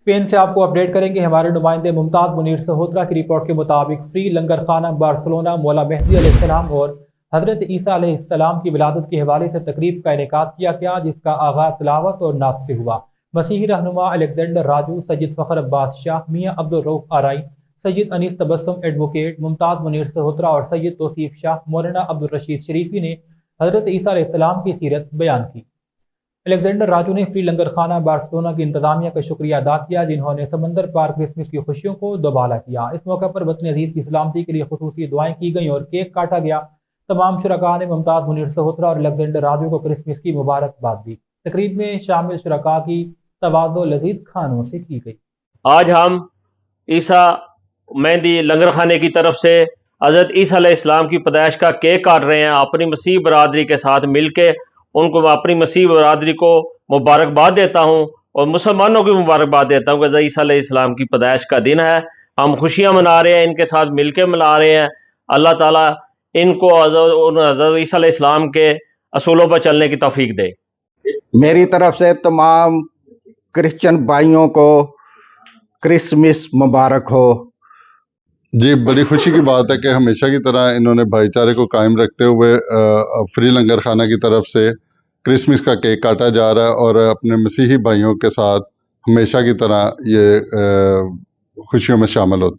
Spain سے آپ کو اپڈیٹ کریں گے ہمارے نمائندے ممتاز منیر سہوترا کی رپورٹ کے مطابق فری لنگر خانہ بارسلونا مولا مہدی علیہ السلام اور حضرت عیسیٰ علیہ السلام کی ولادت کے حوالے سے تقریب کا انعقاد کیا گیا، جس کا آغاز تلاوت اور نعت سے ہوا۔ مسیحی رہنما الیگزینڈر راجو، سید فخر عباس شاہ، میاں عبدالرؤف آرائی، سید انیس تبسم ایڈوکیٹ، ممتاز منیر سہوترا اور سید توصیف شاہ، مولانا عبدالرشید شریفی نے حضرت عیسیٰ علیہ السلام کی سیرت بیان کی۔ الیگزینڈر راجو نے فری لنگر خانہ بارسلونا کی انتظامیہ کا شکریہ ادا کیا، جنہوں نے سمندر پار کرسمس کی خوشیوں کو دوبالا کیا۔ اس موقع پر وطن عزیز کی سلامتی کے لیے خصوصی دعائیں کی گئیں اور کیک کاٹا گیا۔ تمام شرکاء نے ممتاز منیر سہوترا اور الیگزینڈر راجو کو کرسمس کی مبارکباد دی۔ تقریب میں شامل شرکاء کی تواضع لذیذ کھانوں سے کی گئی۔ آج ہم عیسیٰ مہدی لنگر خانے کی طرف سے حضرت عیسیٰ علیہ السلام کی پیدائش کا کیک کاٹ رہے ہیں، اپنی مسیح برادری کے ساتھ مل کے ان کو اپنی مسیح برادری کو مبارکباد دیتا ہوں اور مسلمانوں کی مبارکباد دیتا ہوں کہ حضرت عیسیٰ علیہ السلام کی پیدائش کا دن ہے۔ ہم خوشیاں منا رہے ہیں، ان کے ساتھ مل کے منا رہے ہیں۔ اللہ تعالیٰ ان کو حضرت عیسیٰ علیہ السلام کے اصولوں پر چلنے کی توفیق دے۔ میری طرف سے تمام کرسچن بھائیوں کو کرسمس مبارک ہو۔ جی، بڑی خوشی کی بات ہے کہ ہمیشہ کی طرح انہوں نے بھائی چارے کو قائم رکھتے ہوئے فری لنگر خانہ کی طرف سے کرسمس کا کیک کاٹا جا رہا ہے اور اپنے مسیحی بھائیوں کے ساتھ ہمیشہ کی طرح یہ خوشیوں میں شامل ہوتے ہیں۔